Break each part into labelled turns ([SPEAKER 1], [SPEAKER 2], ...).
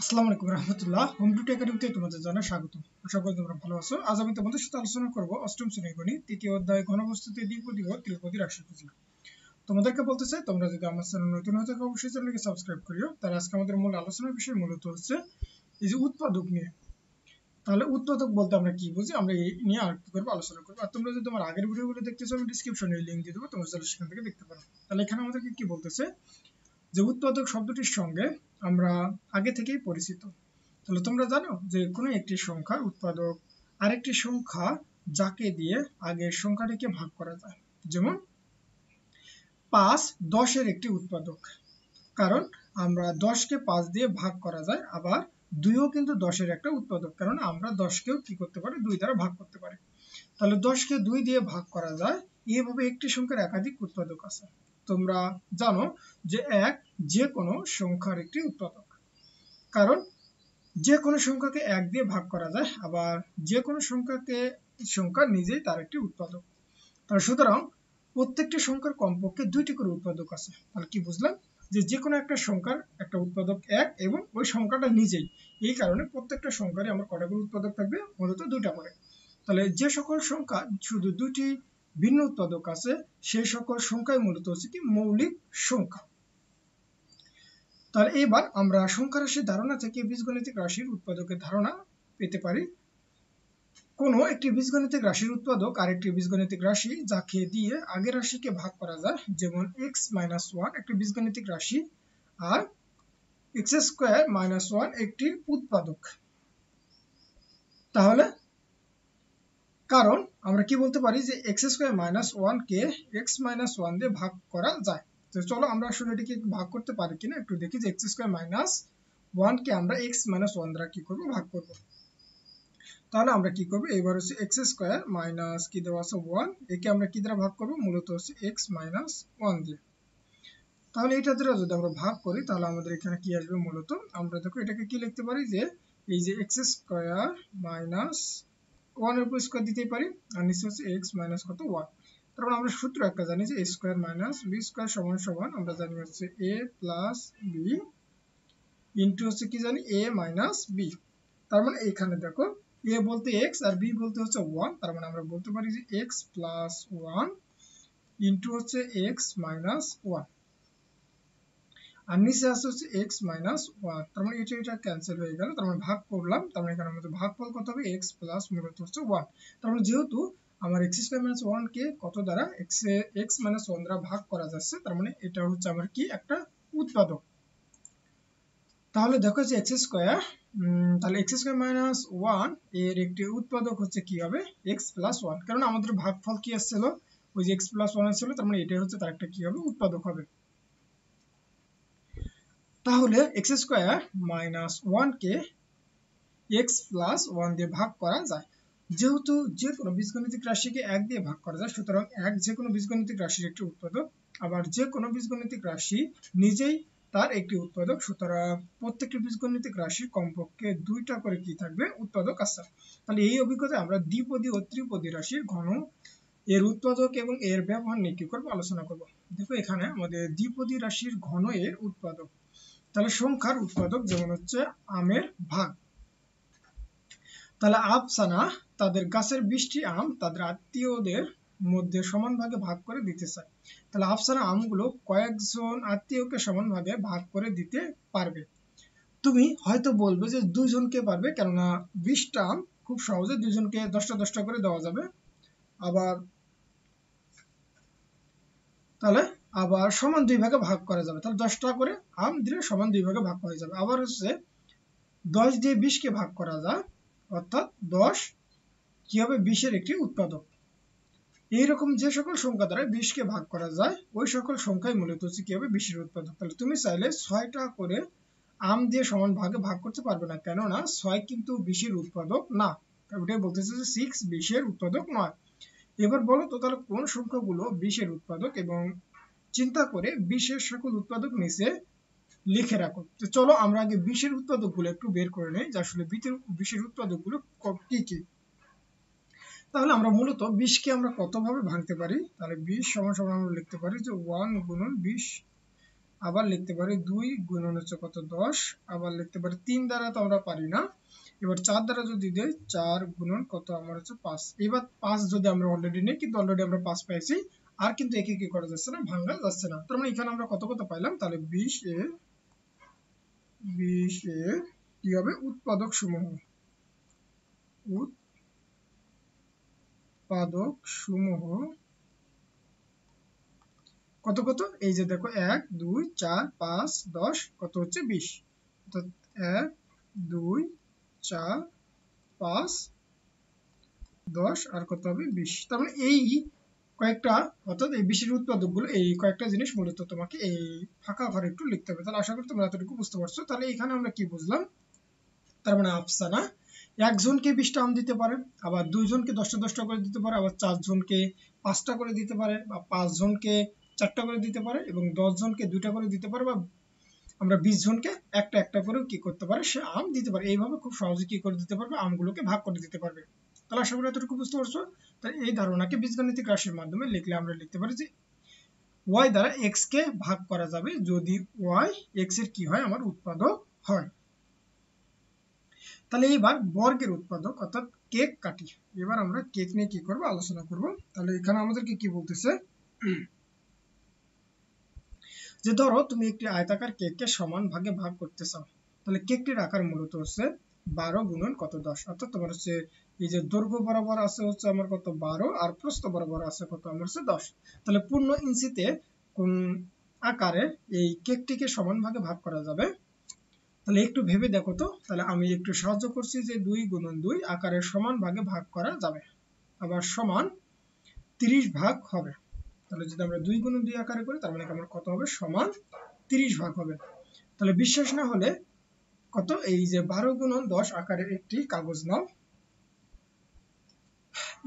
[SPEAKER 1] আসসালামু আলাইকুম রহমতুল্লাহ। Home two একাডেমিতে তোমাদের জানাই স্বাগত। আশা করি তোমরা ভালো আছো। আজ আমি তোমাদের সাথে আলোচনা করব অষ্টম শ্রেণীর গণিত তৃতীয় অধ্যায় ঘনবস্তুতে দ্বিপদী ও ত্রিপদী রাশিপুঞ্জি। তোমাদেরকে বলতে চাই, তোমরা যদি আমার চ্যানেল নতুন হয়ে থাকো অবশ্যই চ্যানেলকে সাবস্ক্রাইব করিও। তাহলে আজকে আমাদের মূল আলোচনার বিষয় মূলত হচ্ছে এই যে উৎপাদক নিয়ে। তাহলে উৎপাদক বলতে আমরা কি বুঝি, আমরা এই নিয়ে আর কি করবো আলোচনা করবো। আর তোমরা যদি আমার আগের ভিডিওগুলো দেখতে চাও আমি ডিসক্রিপশনে লিংক দিয়ে দেবো, তোমরা চাইলে সেখান থেকে দেখতে পারো। তাহলে এখানে আমাদেরকে কি বলতেছে যে উৎপাদক শব্দটির সঙ্গে আমরা আগে থেকেই পরিচিত। তাহলে তোমরা জানো যে কোনো একটি সংখ্যার উৎপাদক আরেকটি সংখ্যা যাকে দিয়ে আগের সংখ্যাটিকে ভাগ করা যায়। যেমন 5 10-এর একটি উৎপাদক, কারণ আমরা 10-কে 5 দিয়ে ভাগ করা যায়। আবার 2ও কিন্তু 10-এর একটা উৎপাদক, কারণ আমরা 10-কেও কি করতে পারি, 2 দ্বারা ভাগ করতে পারি। তাহলে 10-কে 2 দিয়ে ভাগ করা যায়। এইভাবে একটি সংখ্যার একাধিক উৎপাদক আছে। তোমরা জানো যে 1 যে কোনো সংখ্যার একটি উৎপাদক, কারণ যে কোনো সংখ্যাকে 1 দিয়ে ভাগ করা যায়। আবার যে কোনো সংখ্যা নিজেই তার একটি উৎপাদক। তাহলে সুতরাং প্রত্যেকটি সংখ্যার কমপক্ষে 2টি করে উৎপাদক আছে। তাহলে কি বুঝলাম, যে কোনো একটা সংখ্যার একটা উৎপাদক 1 এবং ওই সংখ্যাটা নিজেই। এই কারণে প্রত্যেকটা সংখ্যারই আমার কটা করে উৎপাদক থাকবে, মূলত 2টা করে। তাহলে যে সকল সংখ্যা শুধু 2টি ভিন্ন উৎপাদক আছে সেই সকল সংখ্যাই মূলত হচ্ছে কি মৌলিক সংখ্যা। তাহলে এবার আমরা সংখ্যা রাশির ধারণা থেকে বীজগণিতিক রাশির উৎপাদকের ধারণা পেতে পারি। কোনো একটি বীজগণিতিক রাশির উৎপাদক আরেকটি বীজগণিতিক রাশি যাকে দিয়ে আগের রাশিকে ভাগ করা যায়। যেমন x-1 একটি বীজগণিতিক রাশি আর x² - 1 একটি উৎপাদক। তাহলে কারণ আমরা কি বলতে পারি যে x² - 1 কে x-1 দিয়ে ভাগ করা যায়। তো চলো আমরা আসলে এটিকে ভাগ করতে পারি কিনা একটু দেখি। যে x² - 1 কে আমরা x-1 দ্বারা কি করব, ভাগ করব। তাহলে আমরা কি করব, এবার হচ্ছে x² মাইনাস কি দেওয়া আছে 1, একে আমরা কি দ্বারা ভাগ করব, মূলত হচ্ছে x-1 দিয়ে। তাহলে এটা দ্বারা যদি আমরা ভাগ করি তাহলে আমাদের এখানে কি আসবে, মূলত আমরা দেখো এটাকে কি লিখতে পারি, যে এই যে x² মাইনাস 1 এর উপর স্কয়ার দিতেই পারি, আর নিচে হচ্ছে x মাইনাস কত 1। তারপর আমরা সূত্র একটা জানি যে a² - b² সমান আমরা জানি হচ্ছে a প্লাস b ইনটু হচ্ছে কি জানি a মাইনাস b। তার মানে এখানে দেখো a বলতে x আর b বলতে হচ্ছে 1, তার মানে আমরা বলতে পারি যে x প্লাস 1 ইনটু হচ্ছে x মাইনাস 1, আর নিচে আছে হচ্ছে x মাইনাস 1। তার মানে এটা ক্যান্সেল হয়ে গেল, তার মানে ভাগ করলাম, তার মানে এখানে আমাদের ভাগফল কত হবে, x প্লাস মূলত হচ্ছে 1। তার মানে যেহেতু আমার x² - 1 কে কত দ্বারা x - 1 দ্বারা ভাগ করা যাচ্ছে, তার মানে এটা হচ্ছে আমার কি একটা উৎপাদক। তাহলে দেখো যে তাহলে x² - 1 এর একটি উৎপাদক হচ্ছে কি হবে, x প্লাস 1, কারণ আমাদের ভাগফল কি আসছিল, ওই যে x প্লাস 1 ছিল, তার মানে এটাই হচ্ছে তার একটা কি হবে, উৎপাদক হবে। তাহলে x² - 1 কে x প্লাস 1 দিয়ে ভাগ করা যায়। যেহেতু যে কোনো বীজগণিতিক রাশিকে 1 দিয়ে ভাগ করা যায়, সুতরাং 1 যে কোনো বীজগণিতিক রাশির একটি উৎপাদক। আবার যে কোনো বীজগণিতিক রাশি নিজেই তার একটি উৎপাদক, সুতরাং প্রত্যেকটি বীজগণিতিক রাশির কমপক্ষে 2টা করে কি থাকবে, উৎপাদক আছে। তাহলে এই অভিজ্ঞতায় আমরা দ্বিপদী ও ত্রিপদী রাশির ঘন এর উৎপাদক এবং এর ব্যবহার নিয়ে কি করবো, আলোচনা করব। দেখো এখানে আমাদের দ্বিপদী রাশির ঘন এর উৎপাদক। তাহলে সংখ্যার উৎপাদক যেমন হচ্ছে আমের ভাগ। তাহলে আফসানা তাদের গাছের 20টি আম তাদের আত্মীয়দের মধ্যে সমান ভাগে ভাগ করে দিতে চায়। তাহলে আফসানা আমগুলো কয়েকজন আত্মীয়কে সমান ভাগে ভাগ করে দিতে পারবে। তুমি হয়তো বলবে যে 2 জনকে পারবে, কেননা 20টা আম খুব সহজে 2 জনকে 10টা 10টা করে দেওয়া যাবে। আবার সমান 2 ভাগে ভাগ করা যাবে। তাহলে 10টা করে আম দিলে সমান 2 ভাগে ভাগ করা যাবে। আবার হচ্ছে 10 দিয়ে 20কে ভাগ করা যায়, অর্থাৎ 10 কি হবে, 20-এর একটি উৎপাদক। এইরকম যে সকল সংখ্যা দ্বারা 20কে ভাগ করা যায় ওই সকল সংখ্যাই মূলত হচ্ছে কি হবে, 20-এর উৎপাদক। তাহলে তুমি চাইলে 6টা করে আম দিয়ে সমান ভাগে ভাগ করতে পারবে না, কেননা 6 কিন্তু 20-এর উৎপাদক না। ওটাই বলতেছে যে 6 20-এর উৎপাদক নয়। এবার বলো তো তাহলে কোন সংখ্যাগুলো 20-এর উৎপাদক, এবং চিন্তা করে 20-এর সকল উৎপাদক নিচে লিখে রাখো। তো চলো আমরা আগে 20-এর উৎপাদকগুলো একটু বের করে নেই, যে আসলে 20-এর উৎপাদকগুলো কি কি। তাহলে আমরা মূলত 20-কে আমরা কত ভাবে ভাঙতে পারি, তাহলে 20 সমান আমরা লিখতে পারি যে 1 গুণন 20, আবার লিখতে পারি 2 গুণন হচ্ছে কত 10, আবার লিখতে পারি 3 দ্বারা তো আমরা পারি না, এবার 4 দ্বারা যদি দেই 4 গুণন কত আমার হচ্ছে 5। এবার 5 যদি আমরা অলরেডি নেই, কিন্তু অলরেডি আমরা 5 পাইছি, আর কিন্তু একে কি করা যাচ্ছে না, ভাঙা যাচ্ছে না। তার মানে এখানে আমরা কত কত পাইলাম, তাহলে 20 এ কি হবে উৎপাদক সমূহ কত কত, এই যে দেখো 1 2 4 5 10 কত হচ্ছে 20, অর্থাৎ 1 2 4 5 10 আর কত হবে 20। তার মানে এই কয়েকটা, অর্থাৎ এই 20 এর উৎপাদকগুলো, এই কয়েকটা জিনিস মূলত তোমাকে এই ফাঁকা ঘরে একটু লিখতে হবে। তাহলে আশা করি তোমরা এতটুকু বুঝতে পারছো। তাহলে এখানে আমরা কি বুঝলাম, তার মানে আফসানা একজনকে 20টা আম দিতে পারে, আবার দুইজনকে 10টা 10টা করে দিতে পারে, আবার 4 জনকে 5টা করে দিতে পারে, বা 5 জনকে 4টা করে দিতে পারে, এবং 10 জনকে 2টা করে দিতে পারে, বা আমরা 20 জনকে একটা একটা করে কি করতে পারে, সে আম দিতে পারে। এইভাবে খুব সহজে কি করে দিতে পারবে, আমগুলোকে ভাগ করে দিতে পারবে। তাহলে আশা করি এতটুকু বুঝতে পারছো। তাই এই ধারণাকে বীজগাণিতিক রাশির মাধ্যমে লিখলে আমরা লিখতে পারি যে y দ্বারা x কে ভাগ করা যাবে যদি y x এর কি হয়, আমার উৎপাদক হয়। তাহলে এবার বর্গের উৎপাদক অর্থাৎ কেক কাটি। এবার আমরা কেক নিয়ে কি করব, আলোচনা করব। তাহলে এখানে আমাদেরকে কি বলতেছে, যে ধরো তুমি একটি আয়তাকার কেককে সমান ভাগে ভাগ করতে চাও, তাহলে কেকটির আকার মূলত হচ্ছে 12 গুণন কত 10, অর্থাৎ তোমার হচ্ছে এই যে দৈর্ঘ্য বরাবর আছে হচ্ছে আমার কত 12, আর প্রস্থ বরাবর আছে কত আমার হচ্ছে 10। তাহলে পূর্ণ ইঞ্চিতে কোন আকারে এই কেকটিকে সমান ভাগে ভাগ করা যাবে, তাহলে একটু ভেবে দেখো তো। তাহলে আমি একটু সাহায্য করছি যে 2 গুণন 2 আকারে সমান ভাগে ভাগ করা যাবে, আবার সমান 30 ভাগ হবে। তাহলে যদি আমরা 2 গুণন 2 আকারে করি, তার মানে আমার কত হবে, সমান 30 ভাগ হবে। তাহলে বিশ্বাস না হলে কত, এই যে 12 গুণন 10 আকারের একটি কাগজ নাও,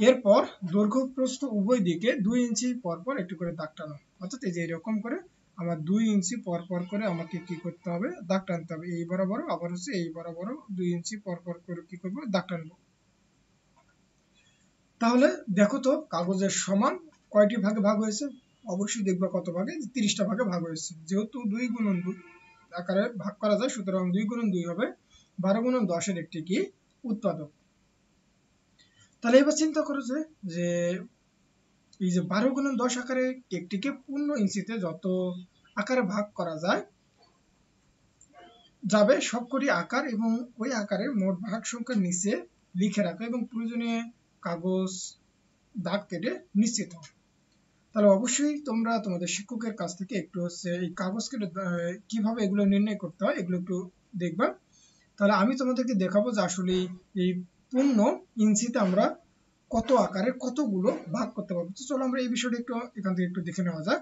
[SPEAKER 1] এরপর দৈর্ঘ্য প্রস্থ উভয় দিকে 2 ইঞ্চি পর পর একটু করে দাগ টানো। অর্থাৎ এই যে এরকম করে আমার 2 ইঞ্চি পর পর করে আমাকে কি করতে হবে, দাগ টানতে হবে। এই বরাবর আবার হচ্ছে এই বরাবর 2 ইঞ্চি পর পর করে কি করব, দাগ টানবো। তাহলে দেখো তো কাগজের সমান কয়টি ভাগে ভাগ হয়েছে, অবশ্যই দেখবা কত ভাগে, 30টা ভাগে ভাগ হয়েছে। যেহেতু 2 গুণন 2 আকারে ভাগ করা যায়, সুতরাং 2 গুণন 2 হবে 12 গুণন 10 এর একটি কি উৎপাদক। তাহলে এবার চিন্তা করো যে এই যে 12 গুণন 10 আকারে কেকটিকে পূর্ণ ইঞ্চিতে যত আকারে ভাগ করা যাবে সবকটি আকার এবং ওই আকারের মোট ভাগ সংখ্যার নিচে লিখে রাখো, এবং প্রয়োজনীয় কাগজ দাগ কেটে নিশ্চিত হও। তাহলে অবশ্যই তোমরা তোমাদের শিক্ষকের কাছ থেকে একটু হচ্ছে এই কাগজ কেটে কিভাবে এগুলো নির্ণয় করতে হয় এগুলো একটু দেখবা। তাহলে আমি তোমাদেরকে দেখাবো যে আসলে এই পূর্ণ ইঞ্চিতে আমরা কত আকারের কতগুলো ভাগ করতে পারবো। তো চলো আমরা এই বিষয়টা একটু এখান থেকে একটু দেখে নেওয়া যাক।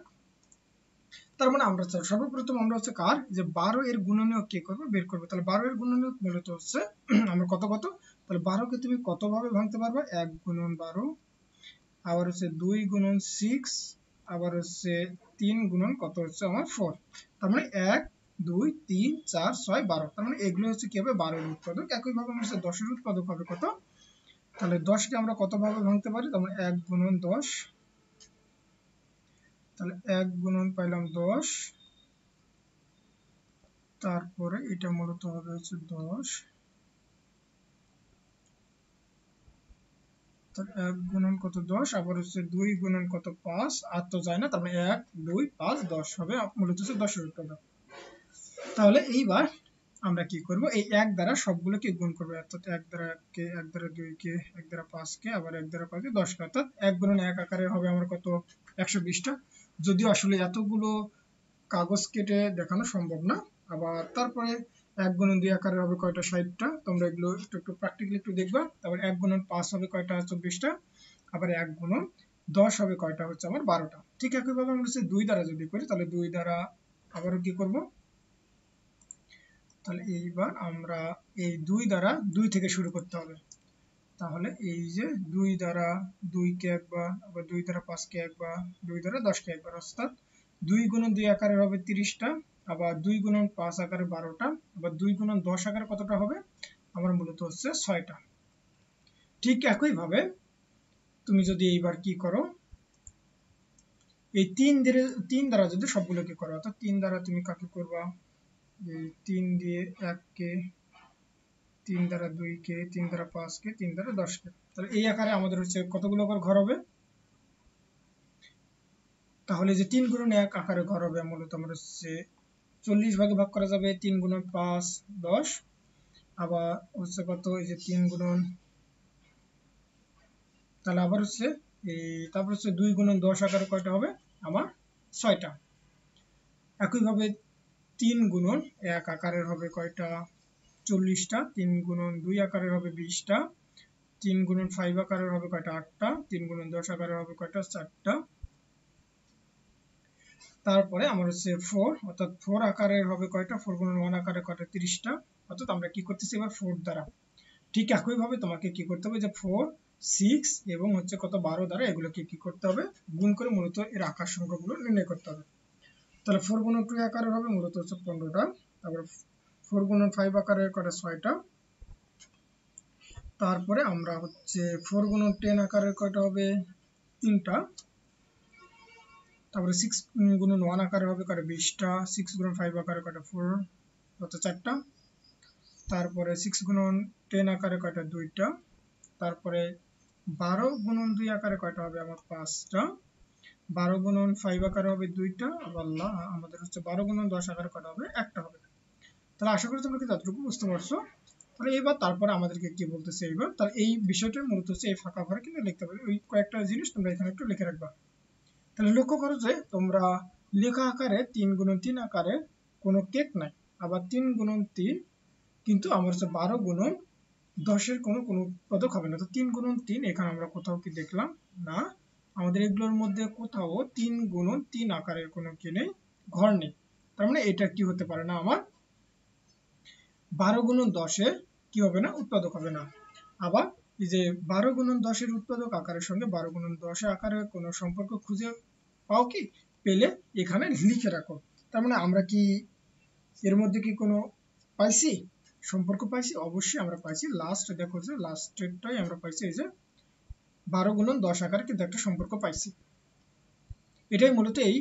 [SPEAKER 1] তার মানে আমরা সর্বপ্রথম আমরা হচ্ছে কার যে 12 এর গুণনীয়ক কি করবো, বের করবো। তাহলে 12 এর গুণনীয়ক মূলত হচ্ছে আমরা কত কত, তাহলে 12 কে তুমি কত ভাবে ভাঙতে পারবে, 1 গুণন 12, আবার হচ্ছে 2 গুণন 6, আবার হচ্ছে 3 গুণন কত হচ্ছে আমার 4। তার মানে 1 2 3 4 6 12। তার মানে এগুলো হচ্ছে কি হবে 12 এর উৎপাদক। একই ভাবে আমরা 10 এর উৎপাদক হবে কত, তাহলে 10 কে আমরা কত ভাবে ভাঙতে পারি, তার মানে 1 গুণন 10, তাহলে 1 গুণন পাইলাম 10, তারপরে এটা মূলত হবে হচ্ছে 10, তাহলে 1 গুণন কত 10, আবার হচ্ছে 2 গুণন কত 5, আর তো যায় না, তার মানে 1 2 5 10 হবে মূলত হচ্ছে 10 এর উৎপাদক। তাহলে এইবার আমরা কি করব, এই 1 দ্বারা সবগুলোকে গুণ করব, অর্থাৎ 1 দ্বারা 1 কে, 1 দ্বারা 2 কে, 1 দ্বারা 5 কে, আবার 1 দ্বারা কত 10 কে, অর্থাৎ 1 গুণন 1 আকারে হবে আমার কত 120টা। যদিও আসলে এতগুলো কাগজ কেটে দেখানো সম্ভব না। আবার তারপরে 1 গুণন 2 আকারে হবে কয়টা 60টা। তোমরা এগুলো একটু একটু প্র্যাকটিক্যালি একটু দেখবা। তারপর 1 গুণন 5 হবে কয়টা 24টা, আবার 1 গুণন 10 হবে কয়টা হচ্ছে আমার 12টা। ঠিক একইভাবে আমরা হচ্ছে 2 দ্বারা যদি করি, তাহলে 2 দ্বারা আবারও কি করব, তাহলে এইবার আমরা এই 2 দ্বারা 2 থেকে শুরু করতে হবে। তাহলে এই যে 2 দ্বারা 2 কে একবার, আবার 2 দ্বারা 5 কে একবার, 2 দ্বারা 10 কে একবার, অর্থাৎ 2 গুণন 2 আকারে হবে 30টা, আবার 2 গুণন 5 আকারে 12টা, আবার 2 গুণন 10 আকারে কতটা হবে, আমার মূলত হচ্ছে 6টা। ঠিক একই ভাবে তুমি যদি এইবার কি করো, এই 3 দ্বারা যদি সবগুলোকে করো, অর্থাৎ 3 দ্বারা তুমি কাকে করবা, এই 3 দিয়ে 1 কে, 3 দ্বারা 2 কে, 3 দ্বারা 5 কে, 3 দ্বারা 10 কে, তাহলে এই আকারে আমাদের হচ্ছে কতগুলো ঘর হবে? তাহলে যে 3 গুণন 1 আকারে ঘর হবে মূলত আমরা হচ্ছে 40 ভাগে ভাগ করা যাবে, 3 গুণন 5 10, আবার হচ্ছে কত, এই যে 3 গুণন, তাহলে আবার হচ্ছে এই, তারপর হচ্ছে 2 গুণন 10 আকারে কয়টা হবে আমার? 6টা। একইভাবে 3 গুণন 1 আকারের হবে কয়টা? 40টা। 3 গুণন 2 আকারের হবে 20টা। 3 গুণন 5 আকারের হবে কয়টা? 8টা। 3 গুণন 10 আকারের হবে কয়টা? 4টা। তারপরে আমার হচ্ছে 4, অর্থাৎ 4 আকারের হবে কয়টা? 4 গুণন 1 আকারে কয়টা? 30টা। অর্থাৎ আমরা কি করতেছি এবার 4 দ্বারা। ঠিক একইভাবে তোমাকে কি করতে হবে, যে 4, 6 এবং হচ্ছে কত 12 দ্বারা এগুলোকে কি করতে হবে? গুণ করে মূলত এর আকার সংখ্যাগুলো নির্ণয় করতে হবে। তাহলে 4 গুণন 2 আকারের হবে মূলত হচ্ছে 15টা। তারপরে 4 গুণন 5 আকারের কয়টা? 6টা। তারপরে আমরা হচ্ছে 4 গুণন 10 আকারের কয়টা হবে? 3টা। তারপরে 6 গুণন 1 আকারে হবে কয়টা? 20টা। 6 গুণন 5 আকারে কয়টা? 4, অর্থাৎ 4টা। তারপরে 6 গুণন 10 আকারে কয়টা? 2টা। তারপরে 12 গুণন 2 আকারে কয়টা হবে আমার? 5টা। 12 গুণন 5 আকারে হবে 2টা। আবার আমাদের হচ্ছে 12 গুণন 10 আকারে কয়টা হবে? 1টা হবে। তাহলে আশা করি তোমরা কি যতটুকু বুঝতে পারছো। তাহলে এবার তারপরে আমাদেরকে কি বলতেছে এবার, তাহলে এই বিষয়টা মূলত হচ্ছে এই ফাঁকা ঘরে কিন্তু লিখতে পারবে। ওই কয়েকটা জিনিস তোমরা এখানে একটু লিখে রাখবা। তাহলে লক্ষ্য করো যে তোমরা লেখা আকারে 3 গুণন 3 আকারে কোনো কেক নাই, আবার 3 গুণন 3 কিন্তু আমার হচ্ছে 12 গুণন 10-এর কোনো উৎপাদক হবে না। তো 3 গুণন 3 এখানে আমরা কোথাও কি দেখলাম না, আমাদের এগুলোর মধ্যে কোথাও 3 গুণন 3 আকারের কোনো কি নেই, ঘর নেই। তার মানে এটা কি হতে পারে না, আমার 12 গুণন 10-এর কি হবে না, উৎপাদক হবে না। আবার এই যে 12 গুণন 10-এর উৎপাদক আকারের সঙ্গে 12 গুণন 10 আকারের কোনো সম্পর্ক খুঁজে পাও কি? পেলে এখানে লিখে রাখো। তার মানে আমরা কি এর মধ্যে কি কোনো পাইছি সম্পর্ক? পাইছি, অবশ্যই আমরা পাইছি। লাস্ট দেখো যে লাস্টেরটাই আমরা পাইছি, এই যে 12 গুণন 10 আকারে কিন্তু একটা সম্পর্ক পাইছি। এটাই মূলত এই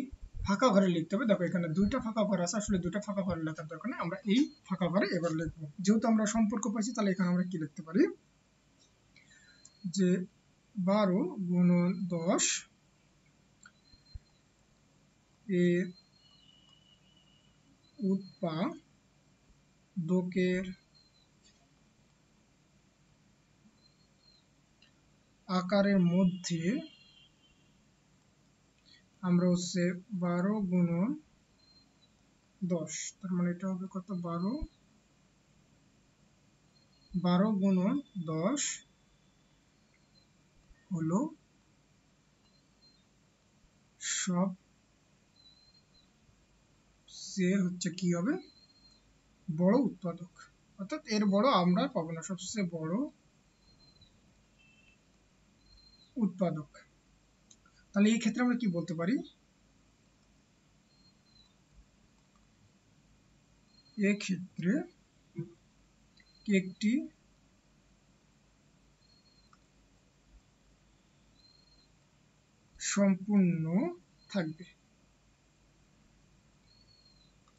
[SPEAKER 1] ফাঁকা ঘরে লিখতে হবে। দেখো এখানে 2টা ফাঁকা ঘর আছে, আসলে 2টা ফাঁকা ঘরে লেখার দরকার নেই, আমরা এই ফাঁকা ঘরে এবার লিখবো। যেহেতু আমরা সম্পর্ক পাইছি তাহলে এখানে আমরা কি লিখতে পারি, যে 12 গুণন 10 এর উৎপাদকের আকারের মধ্যে আমরা হচ্ছে 12 গুণন 10, তার মানে এটা হবে কত? 12 গুণন 10 হলো সবচেয়ে হচ্ছে কি হবে, বড় উৎপাদক। অর্থাৎ এর বড় আমরা পাবো না, সবচেয়ে বড় উৎপাদক। তাহলে এই ক্ষেত্রে আমরা কি বলতে পারি, এক্ষেত্রে কেকটি সম্পূর্ণ থাকবে।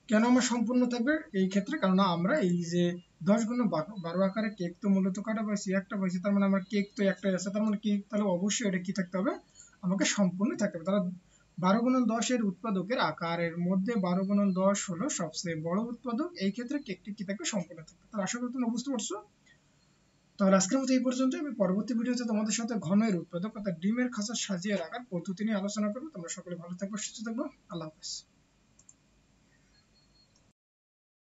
[SPEAKER 1] কেন আমার সম্পূর্ণ থাকবে এই ক্ষেত্রে? কারণ আমরা এই যে 10 গুণন 12 আকারে কেক তো মূলত কয়টা পাইছি? একটা পাইছি। তার মানে আমার কেক তো একটাই আছে, তার মানে কি, তাহলে অবশ্যই এটা কি থাকতে হবে, আমাকে সম্পূর্ণ থাকতে হবে। তাহলে 12 গুণন 10 এর উৎপাদকের আকারের মধ্যে 12 গুণন 10 হলো সবচেয়ে বড় উৎপাদক, এই ক্ষেত্রে কেকটি কি থাকবে, সম্পূর্ণ থাকবে। তাহলে আশা করি তোমরা বুঝতে পারছো। তাহলে আজকের মতো এই পর্যন্ত। আমি পরবর্তী ভিডিওতে তোমাদের সাথে ঘনের উৎপাদক অর্থাৎ ডিমের খাঁচা সাজিয়ে রাখার পদ্ধতি নিয়ে আলোচনা করবো। তোমরা সকলে ভালো থাকবে, সুস্থ থাকবো। আল্লাহ হাফেজ।